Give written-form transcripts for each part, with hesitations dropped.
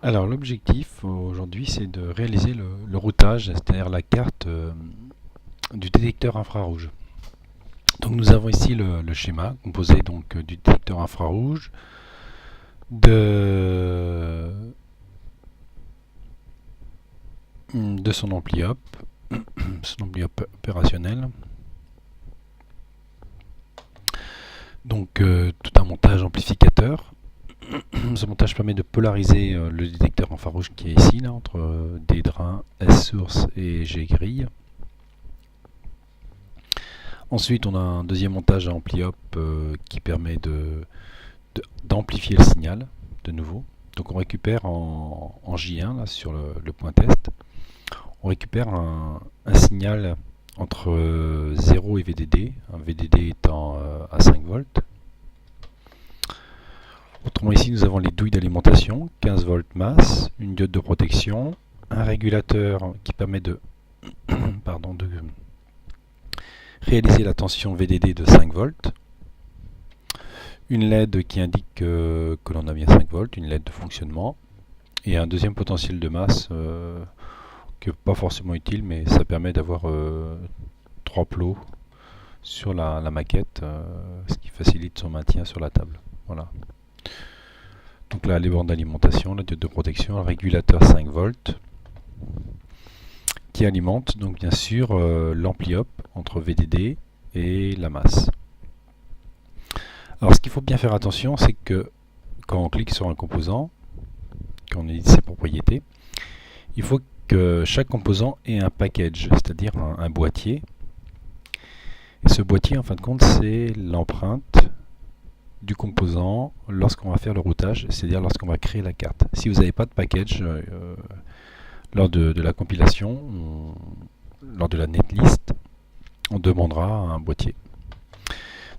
Alors l'objectif aujourd'hui c'est de réaliser le routage, c'est-à-dire la carte du détecteur infrarouge. Donc nous avons ici le schéma composé donc du détecteur infrarouge, de, de son ampli op, son ampli opérationnel. Donc tout un montage amplificateur. Ce montage permet de polariser le détecteur infrarouge qui est ici, là, entre des drains S source et G grille. Ensuite, on a un deuxième montage à ampli op qui permet d'amplifier le signal de nouveau. Donc on récupère en J1 là, sur le point test, on récupère un signal entre 0 et VDD, un VDD étant à 5 volts. Autrement ici nous avons les douilles d'alimentation, 15 volts masse, une diode de protection, un régulateur qui permet de réaliser la tension VDD de 5 volts, une LED qui indique que l'on a bien 5 volts, une LED de fonctionnement, et un deuxième potentiel de masse qui n'est pas forcément utile, mais ça permet d'avoir 3 plots sur la maquette, ce qui facilite son maintien sur la table. Voilà. Donc là, les bornes d'alimentation, la diode de protection, le régulateur 5 volts qui alimente donc bien sûr l'ampli op entre VDD et la masse. Alors ce qu'il faut bien faire attention, c'est que quand on clique sur un composant, quand on édite ses propriétés, il faut que chaque composant ait un package, c'est-à-dire un boîtier. Et ce boîtier, en fin de compte, c'est l'empreinte du composant lorsqu'on va faire le routage, c'est-à-dire lorsqu'on va créer la carte. Si vous n'avez pas de package lors de la compilation, lors de la netlist, on demandera un boîtier.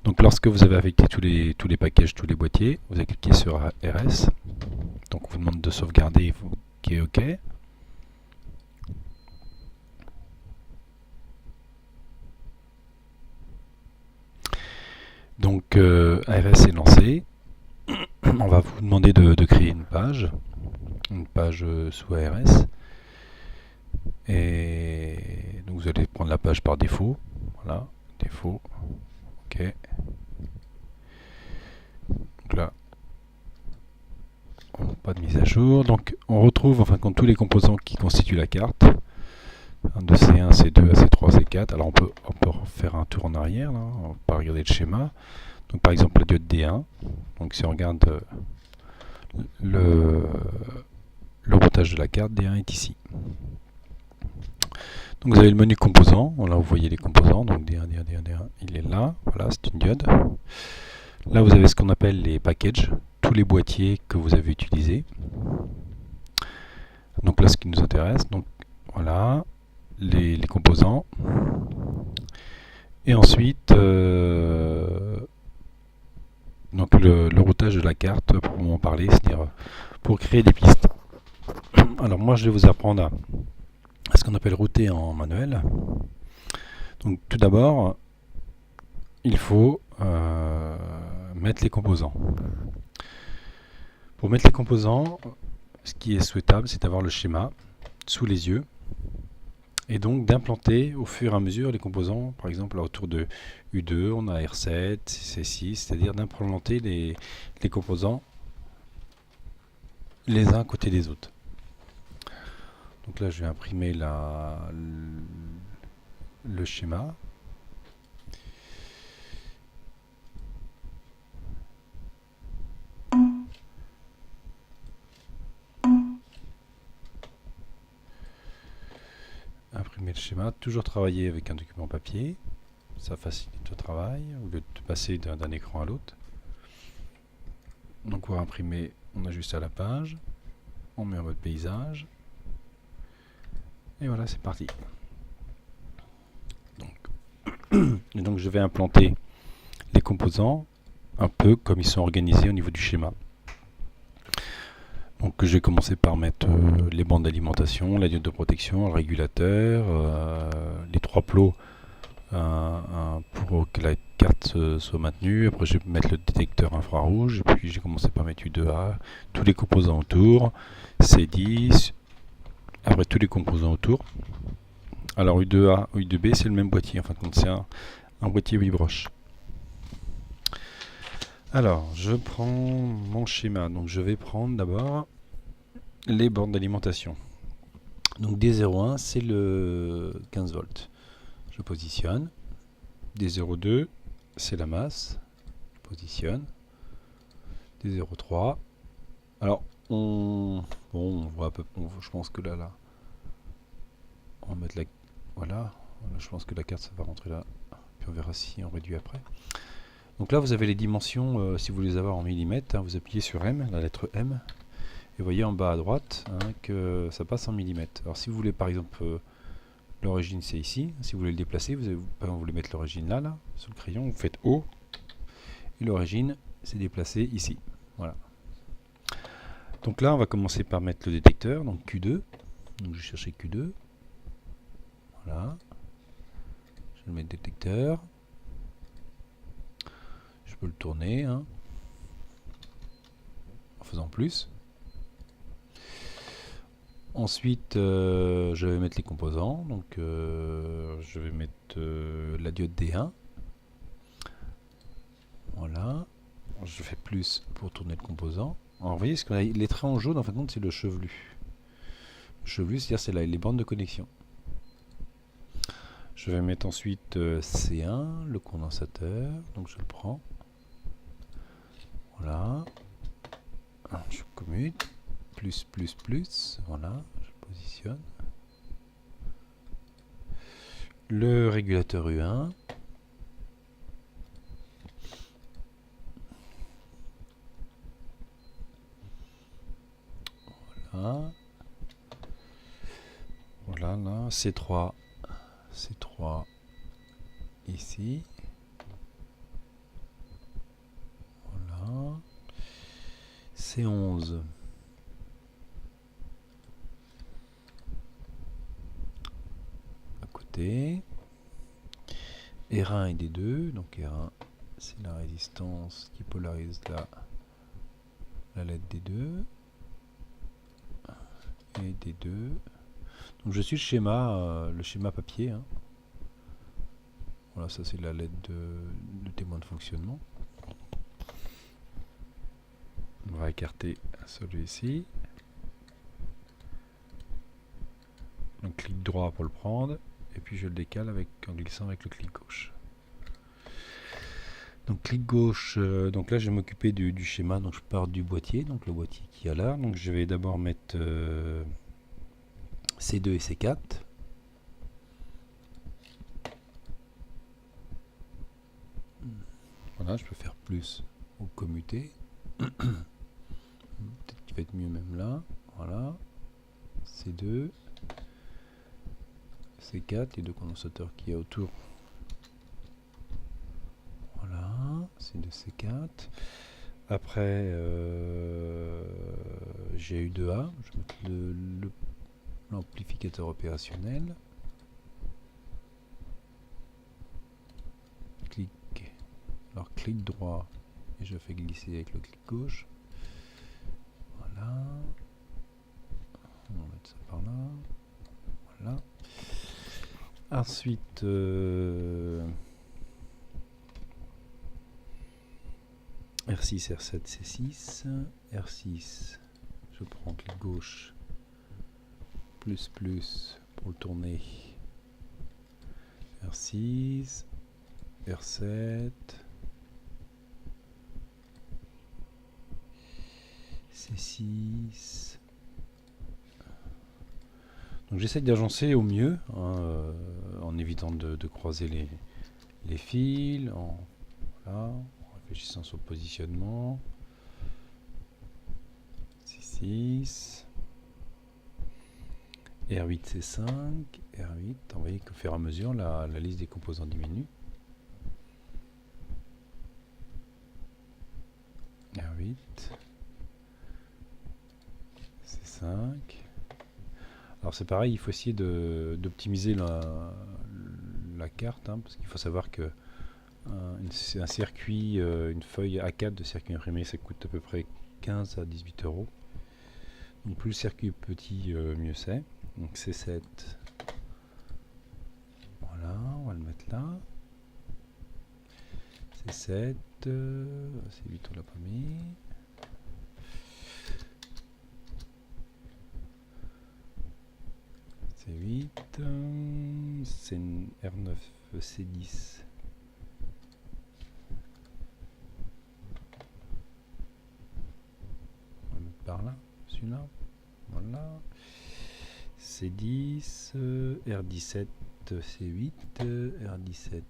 Donc lorsque vous avez affecté tous les packages, tous les boîtiers, vous allez cliquer sur RS. Donc on vous demande de sauvegarder, qui est OK. Donc ARS est lancé. On va vous demander de créer une page sous ARS. Et donc vous allez prendre la page par défaut. Voilà, défaut. OK. Donc là, pas de mise à jour. Donc on retrouve en fin de compte tous les composants qui constituent la carte. 1 de C1, C2, C3, C4. Alors on peut faire un tour en arrière, là. On va regarder le schéma. Donc par exemple la diode D1. Donc si on regarde le routage de la carte, D1 est ici. Donc vous avez le menu composants. Là vous voyez les composants. Donc D1, D1, D1, D1, il est là. Voilà, c'est une diode. Là vous avez ce qu'on appelle les packages, tous les boîtiers que vous avez utilisés. Donc là ce qui nous intéresse, donc voilà, les composants. Et ensuite donc le routage de la carte, pour en parler, c'est-à-dire pour créer des pistes. Alors moi je vais vous apprendre à ce qu'on appelle router en manuel. Donc tout d'abord, il faut mettre les composants. Pour mettre les composants, ce qui est souhaitable, c'est d'avoir le schéma sous les yeux et donc d'implanter au fur et à mesure les composants. Par exemple, autour de U2, on a R7, C6, c'est-à-dire d'implanter les composants les uns à côté des autres. Donc là, je vais imprimer le schéma. Imprimer le schéma, toujours travailler avec un document papier, ça facilite le travail au lieu de passer d'un écran à l'autre. Donc on va imprimer, on ajuste à la page, on met en mode paysage, et voilà, c'est parti. Donc je vais implanter les composants un peu comme ils sont organisés au niveau du schéma. Donc je vais commencer par mettre les bandes d'alimentation, la diode de protection, le régulateur, les 3 plots pour que la carte soit maintenue. Après, je vais mettre le détecteur infrarouge. Et puis, j'ai commencé par mettre U2A, tous les composants autour, C10, après tous les composants autour. Alors, U2A, U2B, c'est le même boîtier. En fin de compte, c'est un boîtier 8 broches. Alors, je prends mon schéma. Donc, je vais prendre d'abord les bornes d'alimentation. Donc, D01, c'est le 15 volts. Je positionne. D02, c'est la masse. Je positionne. D03. Alors, on voit à peu près. Je pense que là, on va mettre la. Voilà. Je pense que la carte, ça va rentrer là. Puis on verra si on réduit après. Donc là, vous avez les dimensions, si vous voulez les avoir en millimètres, hein, vous appuyez sur M, la lettre M, et vous voyez en bas à droite que ça passe en millimètres. Alors si vous voulez par exemple, l'origine c'est ici, si vous voulez le déplacer, vous voulez mettre l'origine là, sur le crayon, vous faites O, et l'origine c'est déplacé ici. Voilà. Donc là, on va commencer par mettre le détecteur, donc Q2, donc je vais chercher Q2, voilà, je vais mettre détecteur. Je peux le tourner en faisant plus. Ensuite, je vais mettre les composants. Donc, je vais mettre la diode D1. Voilà. Je fais plus pour tourner le composant. Alors, vous voyez, ce qu'on a, les traits en jaune, en fin de compte, c'est le chevelu. Le chevelu, c'est-à-dire c'est les bandes de connexion. Je vais mettre ensuite C1, le condensateur. Donc, je le prends. Voilà. Je commute. Plus, plus, plus. Voilà. Je positionne. Le régulateur U1. Voilà. Voilà, là. C3. C3 ici. Voilà. C11. À côté. R1 et D2. Donc R1, c'est la résistance qui polarise la LED D2. Et D2. Donc je suis le schéma papier. Hein. Voilà, ça c'est la LED de témoin de fonctionnement. On va écarter celui-ci. Donc clic droit pour le prendre. Et puis je le décale en glissant avec le clic gauche. Donc clic gauche, donc là je vais m'occuper du schéma, donc je pars du boîtier, donc le boîtier qui est là. Donc je vais d'abord mettre C2 et C4. Voilà, je peux faire plus ou commuter. Peut-être qu'il va être mieux même là. Voilà. C2. C4, les deux condensateurs qu'il y a autour. Voilà. C2, C4. Après, j'ai U2A. Je vais mettre l'amplificateur opérationnel. Alors clic droit et je fais glisser avec le clic gauche. Voilà. On va mettre ça par là. Voilà. Ensuite, R6, R7, C6. R6, je prends clic gauche, plus pour le tourner. R6, R7. C6. Donc j'essaie d'agencer au mieux, hein, en évitant de croiser les fils, voilà, en réfléchissant sur le positionnement. C6. R8, C5. R8. Vous voyez qu'au fur et à mesure, la liste des composants diminue. R8. C5. Alors c'est pareil, il faut essayer d'optimiser la carte, hein, parce qu'il faut savoir que un circuit, une feuille A4 de circuit imprimé, ça coûte à peu près 15 à 18 euros. Donc plus le circuit est petit, mieux c'est. Donc C7, voilà, on va le mettre là. C7, C8 on l'a pas mis. C8, R9, C10. On va le mettre par là, celui-là. Voilà. C10, R17, C8, R17.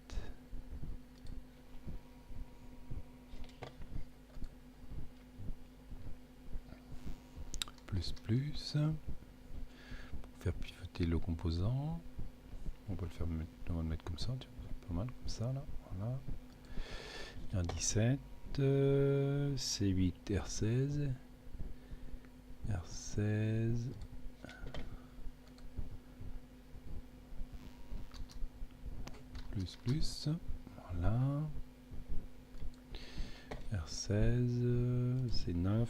Plus. Pour faire pivoter le composant. On va le faire mettre, on va le mettre comme ça, tu vois, pas mal comme ça là. Voilà. R17, C8, R16. R16. Plus. Voilà. R16, C9.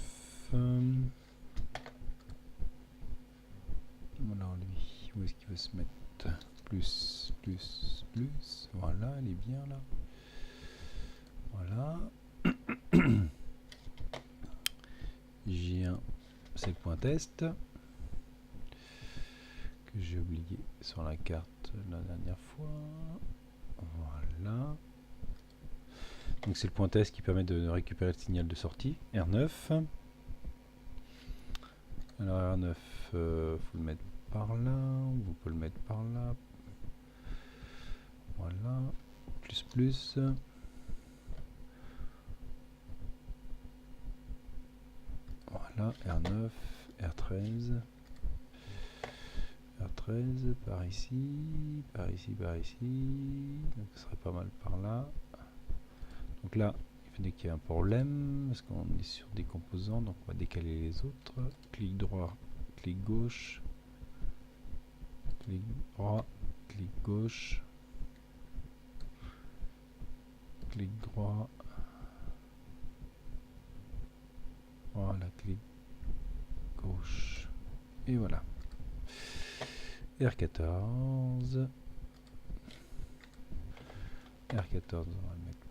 Voilà, lui, où est-ce qu'il veut se mettre? Plus. Voilà, elle est bien là. Voilà. J1, c'est le point test que j'ai oublié sur la carte la dernière fois. Voilà. Donc c'est le point test qui permet de récupérer le signal de sortie. R9. Alors R9, faut le mettre par là, on peut le mettre par là. Voilà. Plus. Voilà, R9, R13. R13, par ici. Donc ce serait pas mal par là. Donc là, dès qu'il y a un problème, parce qu'on est sur des composants, donc on va décaler les autres. Clic droit, clic gauche, clic droit, clic gauche, clic droit, voilà, clic gauche, et voilà. R14, on va le mettre.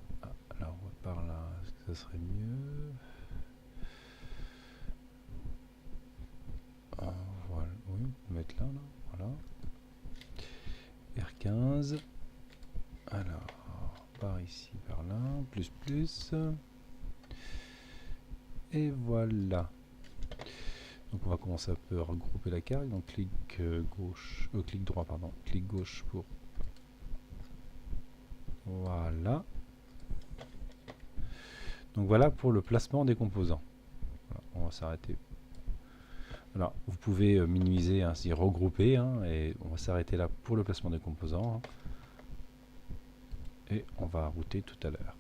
Alors on va par là, est-ce que ça serait mieux? Voilà, oui, on peut mettre là, voilà. R15, alors par ici, par là, plus, et voilà. Donc on va commencer un peu à regrouper la carte. Donc clic gauche, clic droit, pardon, clic gauche pour voilà. Donc voilà pour le placement des composants. Voilà, on va s'arrêter. Alors vous pouvez minimiser, ainsi regrouper, hein, et on va s'arrêter là pour le placement des composants. Hein, et on va router tout à l'heure.